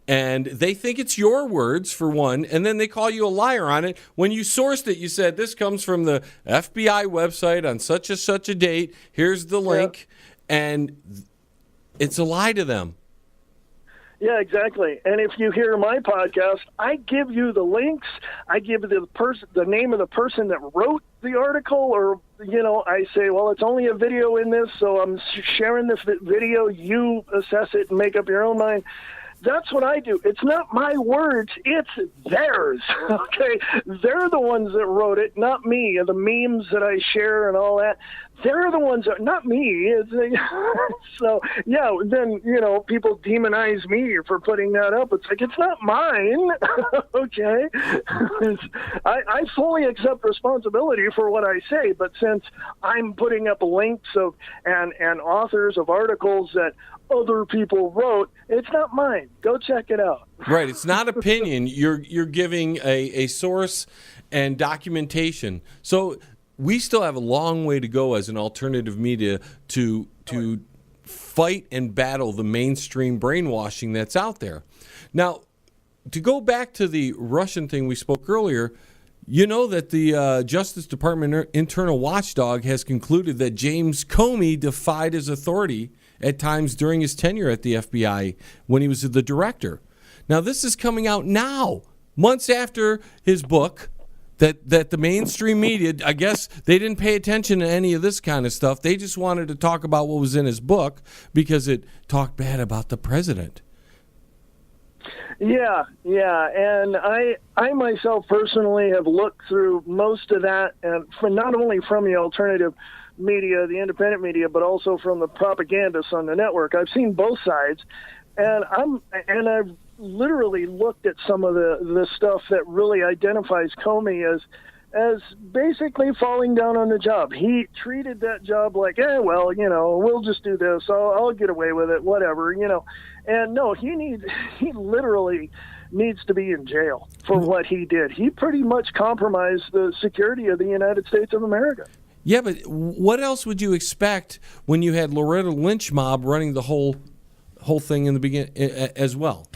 [SPEAKER 1] and they think it's your words, for one, and then they call you a liar on it. When you sourced it, you said, this comes from the FBI website on such and such a date. Here's the link, and it's a lie to them.
[SPEAKER 9] Yeah, exactly. And if you hear my podcast, I give you the links. I give you the name of the person that wrote the article, or, I say, well, it's only a video in this, so I'm sharing this video. You assess it and make up your own mind. That's what I do. It's not my words. It's theirs. Okay? They're the ones that wrote it, not me. The memes that I share and all that, they're the ones that, not me. So, yeah, then, people demonize me for putting that up. It's like, it's not mine. Okay? I fully accept responsibility for what I say, but since I'm putting up links and authors of articles that other people wrote, it's not mine. Go check it out.
[SPEAKER 1] Right. It's not opinion. You're giving a source and documentation. So we still have a long way to go as an alternative media to fight and battle the mainstream brainwashing that's out there. Now, to go back to the Russian thing we spoke earlier, you know that the Justice Department internal watchdog has concluded that James Comey defied his authority at times during his tenure at the FBI when he was the director. Now, this is coming out now, months after his book, that the mainstream media, I guess they didn't pay attention to any of this kind of stuff. They just wanted to talk about what was in his book because it talked bad about the president.
[SPEAKER 9] Yeah, and I myself personally have looked through most of that, and not only from the alternative media, the independent media, but also from the propagandists on the network. I've seen both sides, and I've literally looked at some of the stuff that really identifies Comey as basically falling down on the job. He treated that job like, well, we'll just do this. I'll get away with it, whatever, And no, he literally needs to be in jail for what he did. He pretty much compromised the security of the United States of America.
[SPEAKER 1] Yeah, but what else would you expect when you had Loretta Lynch mob running the whole thing in the beginning as well?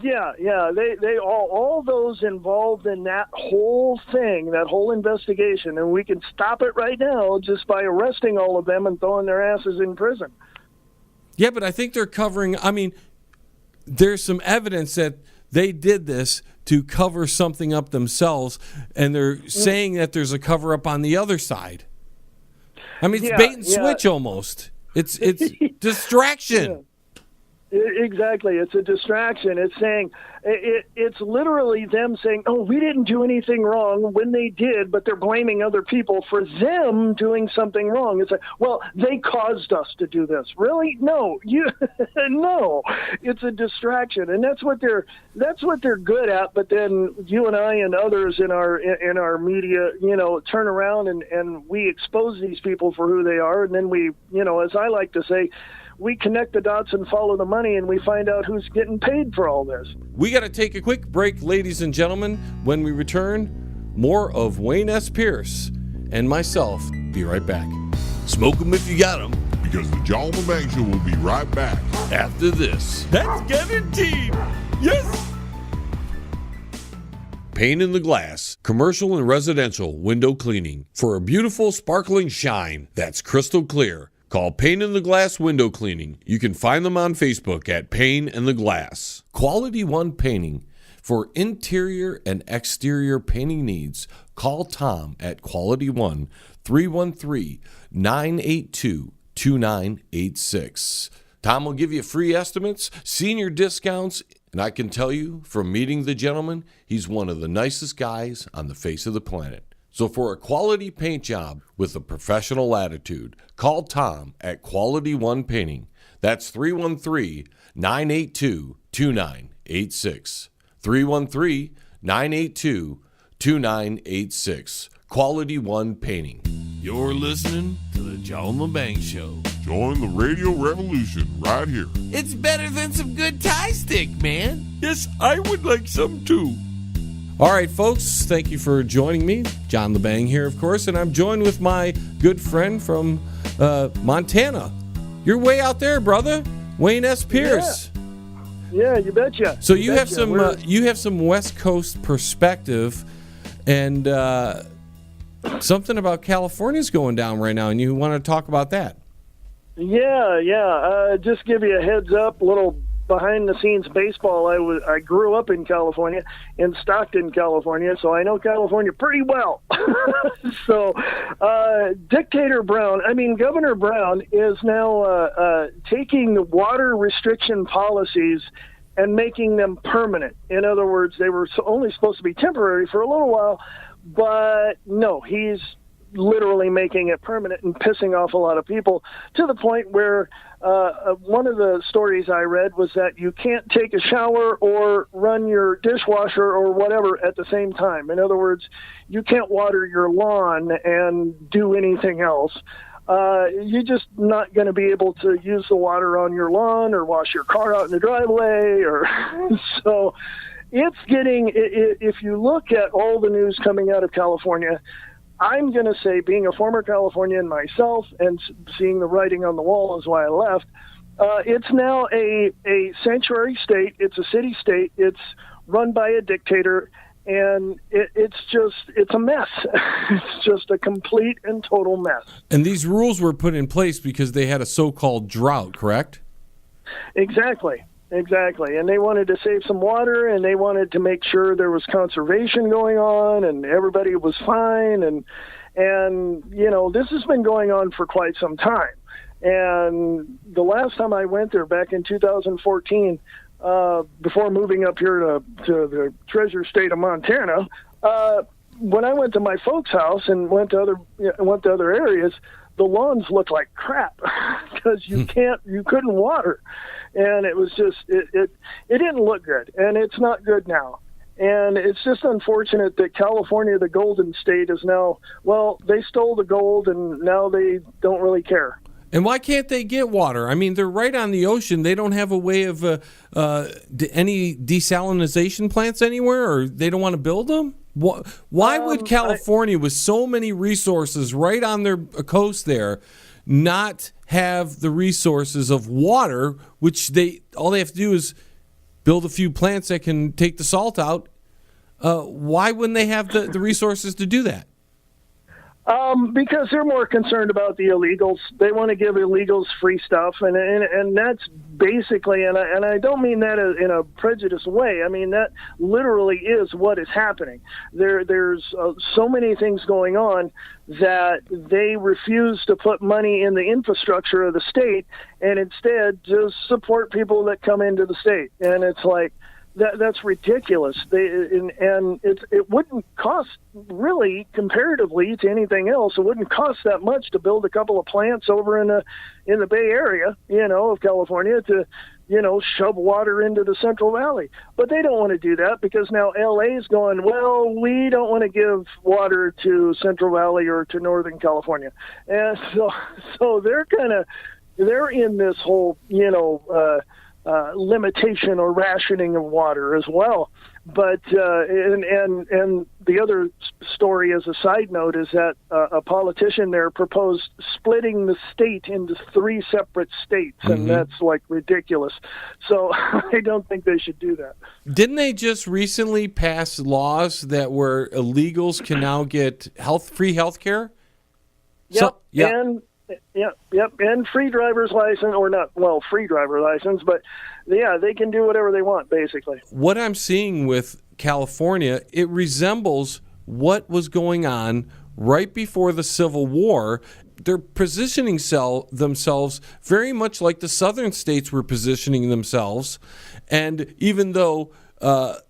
[SPEAKER 9] Yeah, they all those involved in that whole thing, that whole investigation, and we can stop it right now just by arresting all of them and throwing their asses in prison.
[SPEAKER 1] Yeah, but I think they're covering, there's some evidence that they did this to cover something up themselves, and they're saying that there's a cover-up on the other side. It's bait and switch almost. It's distraction.
[SPEAKER 9] Yeah. Exactly. It's a distraction. It's saying, it's literally them saying, oh, we didn't do anything wrong when they did, but they're blaming other people for them doing something wrong. It's like, well, they caused us to do this. Really? No, no, it's a distraction. And that's what they're good at. But then you and I and others in our media, turn around and we expose these people for who they are. And then we, as I like to say, we connect the dots and follow the money, and we find out who's getting paid for all this.
[SPEAKER 1] We got to take a quick break, ladies and gentlemen. When we return, more of Wayne S. Pierce and myself. Be right back.
[SPEAKER 6] Smoke 'em if you got 'em.
[SPEAKER 3] Because the John LeBang Show will be right back.
[SPEAKER 6] After this.
[SPEAKER 1] That's guaranteed. Yes. Pane in the Glass, commercial and residential window cleaning for a beautiful sparkling shine that's crystal clear. Call Pane in the Glass Window Cleaning. You can find them on Facebook at Pane in the Glass. Quality One Painting. For interior and exterior painting needs, call Tom at Quality One, 313-982-2986. Tom will give you free estimates, senior discounts, and I can tell you from meeting the gentleman, he's one of the nicest guys on the face of the planet. So for a quality paint job with a professional attitude, call Tom at Quality One Painting. That's 313-982-2986. 313-982-2986. Quality One Painting.
[SPEAKER 6] You're listening to the John LeBang Show.
[SPEAKER 3] Join the radio revolution right here.
[SPEAKER 8] It's better than some good Thai stick, man.
[SPEAKER 1] Yes, I would like some too. All right, folks, thank you for joining me. John LeBang here, of course, and I'm joined with my good friend from Montana. You're way out there, brother. Wayne S. Pierce.
[SPEAKER 9] Yeah, you betcha.
[SPEAKER 1] So you have some West Coast perspective, and something about California's going down right now, and you want to talk about that?
[SPEAKER 9] Yeah. Just give you a heads up, little behind-the-scenes baseball. I grew up in California, in Stockton, California, so I know California pretty well. So Governor Brown is now taking the water restriction policies and making them permanent. In other words, they were only supposed to be temporary for a little while, but no, he's literally making it permanent and pissing off a lot of people, to the point where one of the stories I read was that you can't take a shower or run your dishwasher or whatever at the same time. In other words, you can't water your lawn and do anything else. You're just not going to be able to use the water on your lawn or wash your car out in the driveway. So it's getting, if you look at all the news coming out of California, I'm going to say, being a former Californian myself and seeing the writing on the wall is why I left, it's now a sanctuary state. It's a city state. It's run by a dictator, and it's a mess. It's just a complete and total mess.
[SPEAKER 1] And these rules were put in place because they had a so-called drought, correct?
[SPEAKER 9] Exactly. And they wanted to save some water, and they wanted to make sure there was conservation going on and everybody was fine. And this has been going on for quite some time. And the last time I went there, back in 2014, before moving up here to the treasure state of Montana, when I went to my folks' house and went to other areas, the lawns looked like crap because you couldn't water. and it was just it didn't look good, and it's not good now. And it's just unfortunate that California, the Golden State, is now, well, they stole the gold, and now they don't really care.
[SPEAKER 1] And why can't they get water? I mean, they're right on the ocean. They don't have a way of any desalination plants anywhere, or they don't want to build them? Why would California, with so many resources right on their coast there, not have the resources of water, which all they have to do is build a few plants that can take the salt out? Why wouldn't they have the resources to do that?
[SPEAKER 9] Because they're more concerned about the illegals. They want to give illegals free stuff, and that's basically, and I don't mean that in a prejudiced way. I mean that literally is what is happening. There's so many things going on that they refuse to put money in the infrastructure of the state, and instead just support people that come into the state. And it's like, that's ridiculous. It wouldn't cost, really, comparatively to anything else, it wouldn't cost that much to build a couple of plants over in the Bay Area, of California, to shove water into the Central Valley. But they don't want to do that because now LA's going, well, we don't want to give water to Central Valley or to Northern California. And so they're in this whole, limitation or rationing of water as well. But and the other story as a side note is that a politician there proposed splitting the state into 3 separate states, and that's like ridiculous. So I don't think they should do that.
[SPEAKER 1] Didn't they just recently pass laws that where illegals can now get free health care?
[SPEAKER 9] Yep. And free driver's license, or not, well, free driver's license, but yeah, they can do whatever they want, basically.
[SPEAKER 1] What I'm seeing with California, it resembles what was going on right before the Civil War. They're positioning themselves very much like the southern states were positioning themselves, and even though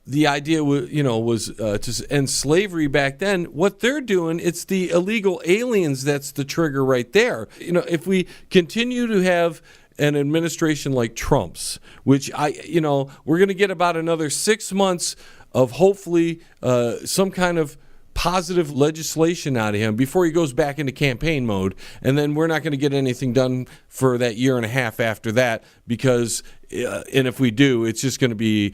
[SPEAKER 1] the idea was to end slavery back then, what they're doing, it's the illegal aliens that's the trigger right there. If we continue to have an administration like Trump's, which we're going to get about another 6 months of hopefully some kind of positive legislation out of him before he goes back into campaign mode, and then we're not going to get anything done for that year and a half after that, because and if we do, it's just going to be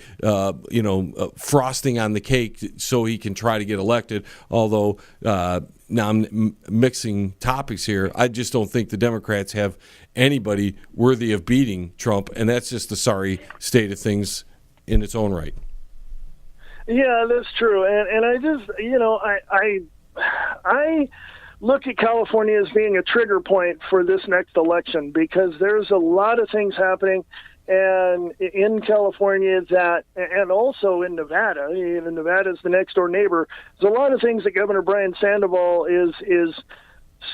[SPEAKER 1] frosting on the cake so he can try to get elected. Although now I'm mixing topics here, I just don't think the Democrats have anybody worthy of beating Trump, and that's just a sorry state of things in its own right.
[SPEAKER 9] Yeah, that's true, and I just, I look at California as being a trigger point for this next election, because there's a lot of things happening, and in California and also in Nevada. Nevada's the next door neighbor. There's a lot of things that Governor Brian Sandoval is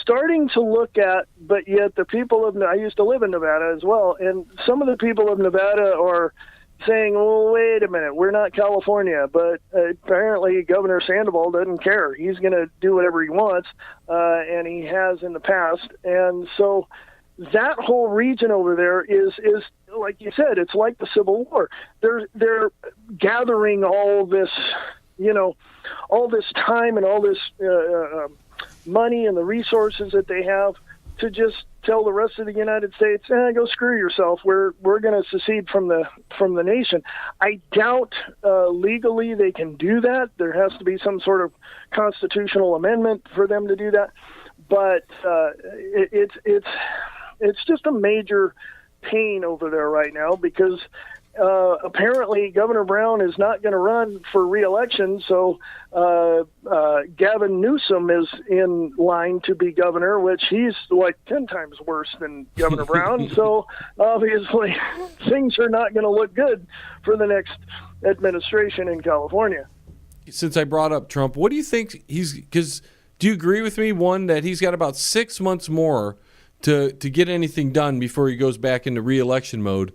[SPEAKER 9] starting to look at, but yet the people of, I used to live in Nevada as well, and some of the people of Nevada are saying, well, wait a minute, we're not California. But apparently Governor Sandoval doesn't care. He's going to do whatever he wants, and he has in the past. And so that whole region over there is like you said, it's like the Civil War. They're gathering all this, all this time and all this money and the resources that they have to just tell the rest of the United States, go screw yourself. We're going to secede from the nation. I doubt legally they can do that. There has to be some sort of constitutional amendment for them to do that. But it's just a major pain over there right now, because apparently Governor Brown is not going to run for re-election, so Gavin Newsom is in line to be governor, which he's like 10 times worse than Governor Brown. So obviously things are not going to look good for the next administration in California.
[SPEAKER 1] Since I brought up Trump, what do you think because do you agree with me, one, that he's got about 6 months more to get anything done before he goes back into re-election mode?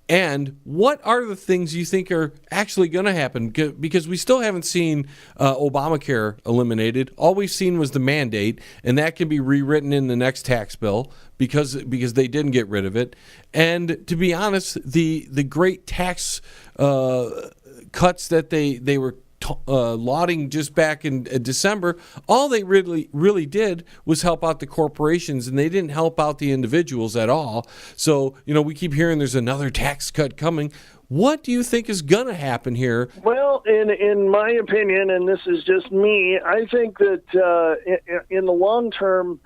[SPEAKER 1] And what are the things you think are actually going to happen? Because we still haven't seen Obamacare eliminated. All we've seen was the mandate, and that can be rewritten in the next tax bill because they didn't get rid of it. And to be honest, the great tax cuts that they were lauding just back in December, all they really did was help out the corporations, and they didn't help out the individuals at all. So, we keep hearing there's another tax cut coming. What do you think is going to happen here?
[SPEAKER 9] Well, in my opinion, and this is just me, I think that in the long term,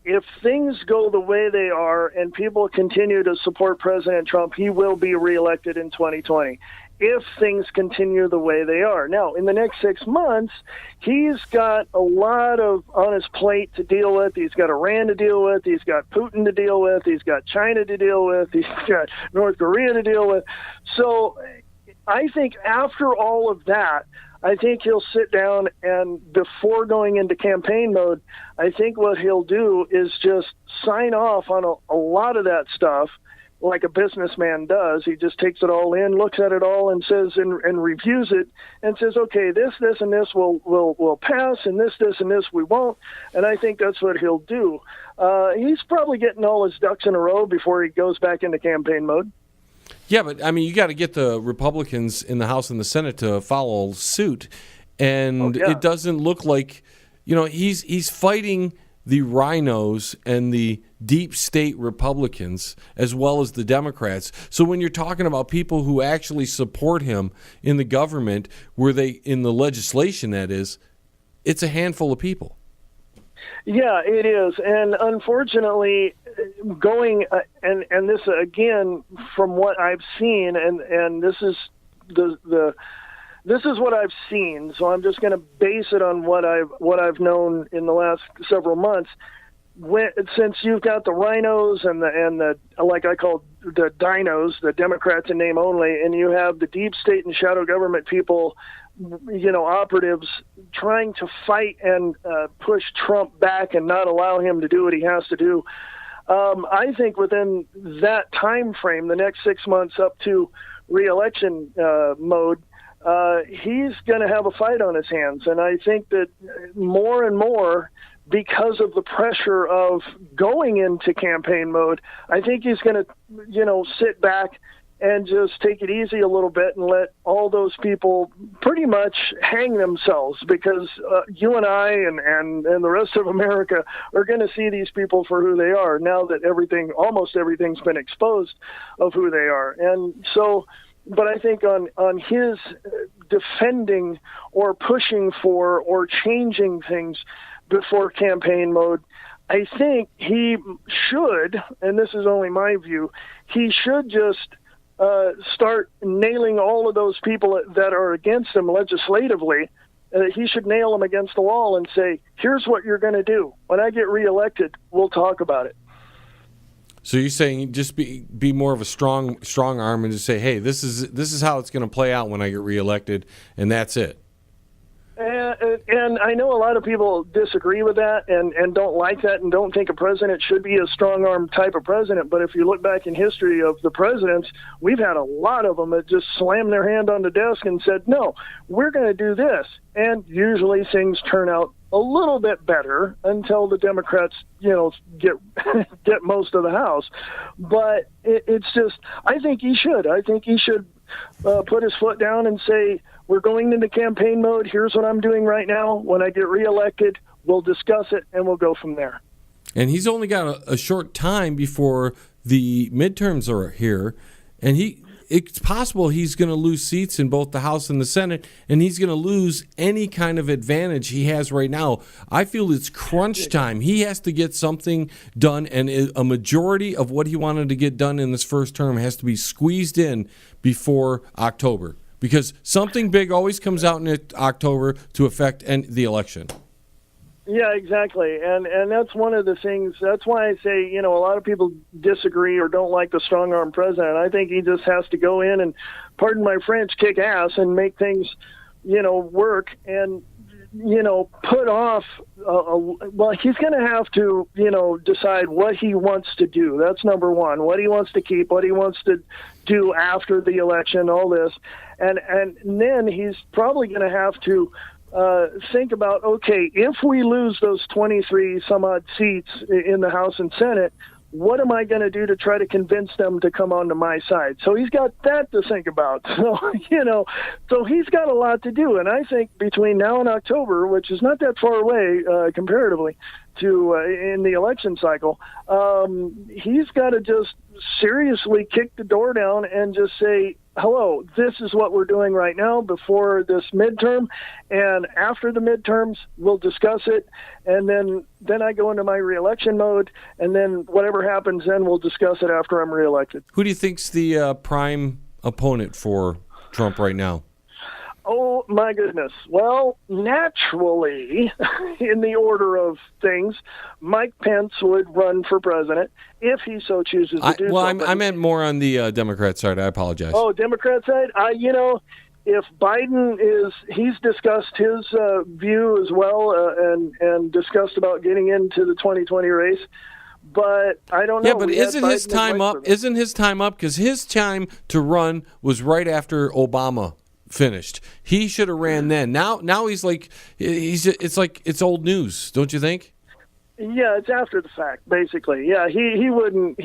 [SPEAKER 9] if things go the way they are and people continue to support President Trump, he will be reelected in 2020. If things continue the way they are. Now, in the next 6 months, he's got a lot on his plate to deal with. He's got Iran to deal with. He's got Putin to deal with. He's got China to deal with. He's got North Korea to deal with. So I think after all of that, I think he'll sit down and before going into campaign mode, I think what he'll do is just sign off on a lot of that stuff like a businessman does. He just takes it all in, looks at it all, and says and reviews it, and says, okay, this, and this will pass, and this, and this we won't. And I think that's what he'll do. He's probably getting all his ducks in a row before he goes back into campaign mode.
[SPEAKER 1] Yeah, but you got to get the Republicans in the House and the Senate to follow suit, and it doesn't look like, he's fighting the rhinos and the deep state Republicans as well as the Democrats. So when you're talking about people who actually support him in the government, in the legislation, that is, it's a handful of people.
[SPEAKER 9] Yeah, it is. And unfortunately, going and this again from what I've seen, and this is this is what I've seen, so I'm just going to base it on what I've known in the last several months. Since you've got the rhinos and the like I call the dinos, the Democrats in name only, and you have the deep state and shadow government people, operatives trying to fight and push Trump back and not allow him to do what he has to do. I think within that time frame, the next 6 months up to re-election mode, he's going to have a fight on his hands. And I think that more and more, because of the pressure of going into campaign mode, I think he's going to, sit back and just take it easy a little bit and let all those people pretty much hang themselves, because you and I and the rest of America are going to see these people for who they are now that almost everything's been exposed of who they are. And so, but I think on his defending or pushing for or changing things before campaign mode, I think he should, and this is only my view, he should just start nailing all of those people that are against him legislatively. He should nail them against the wall and say, here's what you're going to do. When I get reelected, we'll talk about it.
[SPEAKER 1] So you're saying just be more of a strong arm and just say, hey, this is how it's going to play out when I get reelected, and that's it.
[SPEAKER 9] And I know a lot of people disagree with that and don't like that and don't think a president should be a strong-arm type of president. But if you look back in history of the presidents, we've had a lot of them that just slammed their hand on the desk and said, no, we're going to do this. And usually things turn out a little bit better until the Democrats, get most of the House. But it's just, I think he should. I think he should put his foot down and say, we're going into campaign mode. Here's what I'm doing right now. When I get reelected, we'll discuss it, and we'll go from there.
[SPEAKER 1] And he's only got a short time before the midterms are here, and it's possible he's going to lose seats in both the House and the Senate, and he's going to lose any kind of advantage he has right now. I feel it's crunch time. He has to get something done, and a majority of what he wanted to get done in this first term has to be squeezed in before October, because something big always comes out in October to affect the election.
[SPEAKER 9] Yeah, exactly. And that's one of the things. That's why I say, a lot of people disagree or don't like the strong-arm president. I think he just has to go in and, pardon my French, kick ass and make things, work. And put off. Well, he's going to have to, decide what he wants to do. That's number one. What he wants to keep, what he wants to do after the election, all this, and then he's probably going to have to think about, okay, if we lose those 23 some odd seats in the House and Senate, what am I going to do to try to convince them to come onto my side? So he's got that to think about. So, so he's got a lot to do. And I think between now and October, which is not that far away comparatively to in the election cycle, he's got to just seriously kick the door down and just say, hello, this is what we're doing right now before this midterm, and after the midterms, we'll discuss it, and then I go into my reelection mode, and then whatever happens then, we'll discuss it after I'm reelected.
[SPEAKER 1] Who do you think's the prime opponent for Trump right now?
[SPEAKER 9] Oh, my goodness. Well, naturally, in the order of things, Mike Pence would run for president if he so chooses to do so.
[SPEAKER 1] Well, I meant more on the Democrat side. I apologize.
[SPEAKER 9] Oh, Democrat side? If Biden he's discussed his view as well and discussed about getting into the 2020 race. But I don't know.
[SPEAKER 1] Yeah, but isn't his time up? Isn't his time up? Because his time to run was right after Obama finished. He should have ran then. Now he's like it's old news, don't you think?
[SPEAKER 9] Yeah, it's after the fact, basically. Yeah, he wouldn't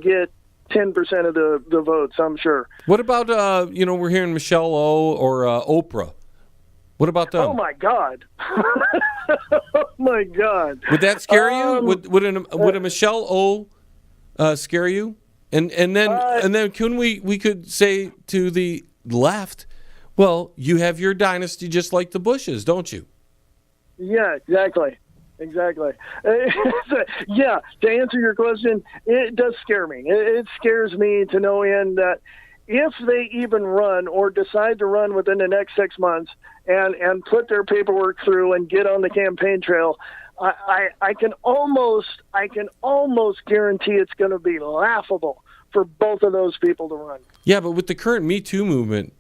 [SPEAKER 9] get 10% of the votes, I'm sure.
[SPEAKER 1] What about we're hearing Michelle O or Oprah? What about them?
[SPEAKER 9] Oh my God! Oh my God!
[SPEAKER 1] Would that scare you? Would a Michelle O scare you? And then can we could say to the left, well, you have your dynasty just like the Bushes, don't you?
[SPEAKER 9] Yeah, exactly. Yeah, to answer your question, it does scare me. It scares me to no end that if they even run or decide to run within the next 6 months and put their paperwork through and get on the campaign trail, I can almost guarantee it's going to be laughable for both of those people to run.
[SPEAKER 1] Yeah, but with the current Me Too movement,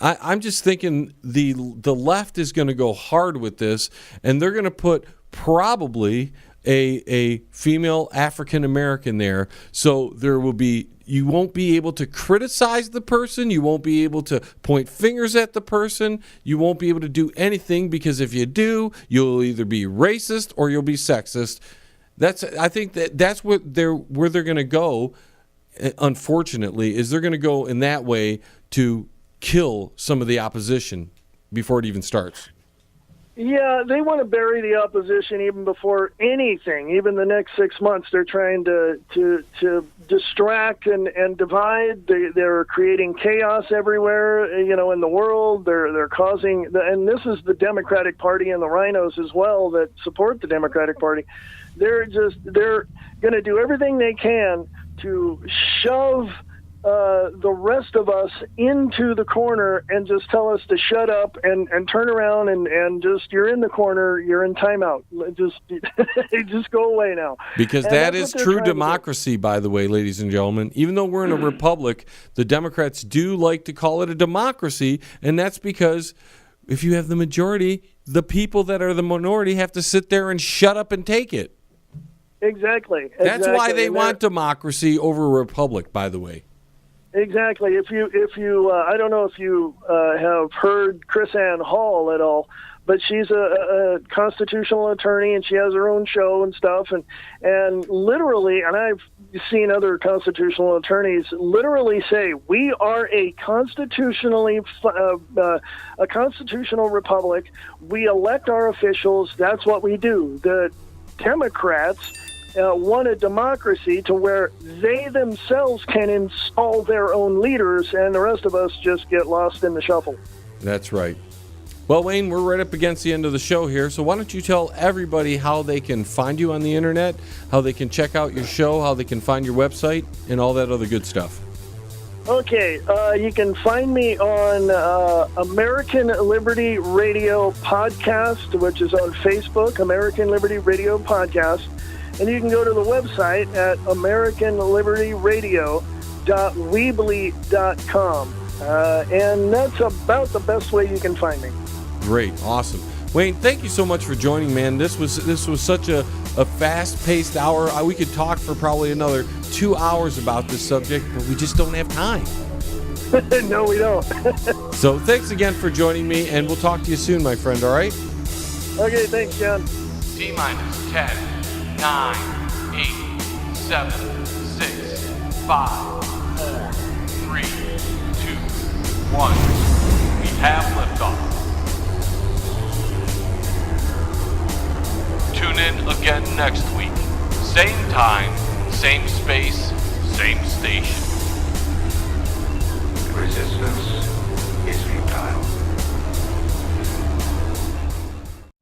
[SPEAKER 1] I'm just thinking the left is going to go hard with this, and they're going to put probably a female African American there, so you won't be able to criticize the person, you won't be able to point fingers at the person, you won't be able to do anything, because if you do, you'll either be racist or you'll be sexist. I think that's where they're going to go. Unfortunately, is they're going to go in that way to kill some of the opposition before it even starts.
[SPEAKER 9] Yeah, they want to bury the opposition even before anything. Even the next 6 months, they're trying to distract and divide. They're creating chaos everywhere, in the world. They're causing, and this is the Democratic Party and the rhinos as well that support the Democratic Party. They're going to do everything they can to shove the rest of us into the corner and just tell us to shut up and turn around and just, you're in the corner, you're in timeout. Just go away now.
[SPEAKER 1] Because that is true democracy, by the way, ladies and gentlemen. Even though we're in a republic, the Democrats do like to call it a democracy, and that's because if you have the majority, the people that are the minority have to sit there and shut up and take it.
[SPEAKER 9] Exactly.
[SPEAKER 1] That's why they want democracy over a republic, by the way.
[SPEAKER 9] Exactly. If you, I don't know if you have heard Chris Ann Hall at all, but she's a constitutional attorney and she has her own show and stuff, and literally, and I've seen other constitutional attorneys literally say, we are a constitutional republic. We elect our officials. That's what we do. The Democrats want a democracy to where they themselves can install their own leaders, and the rest of us just get lost in the shuffle.
[SPEAKER 1] That's right. Well, Wayne, we're right up against the end of the show here, so why don't you tell everybody how they can find you on the internet, how they can check out your show, how they can find your website, and all that other good stuff.
[SPEAKER 9] Okay, you can find me on American Liberty Radio Podcast, which is on Facebook, American Liberty Radio Podcast. And you can go to the website at AmericanLibertyRadio.weebly.com. And that's about the best way you can find me.
[SPEAKER 1] Great, awesome. Wayne, thank you so much for joining, man. This was such a fast-paced hour. We could talk for probably another 2 hours about this subject, but we just don't have time.
[SPEAKER 9] No, we don't.
[SPEAKER 1] So thanks again for joining me, and we'll talk to you soon, my friend, all right?
[SPEAKER 9] Okay, thanks, John.
[SPEAKER 10] T-minus 10, 9, 8, 7, 6, 5, 4, 3, 2, 1. We have liftoff. Tune in again next week. Same time, same space, same station.
[SPEAKER 11] Resistance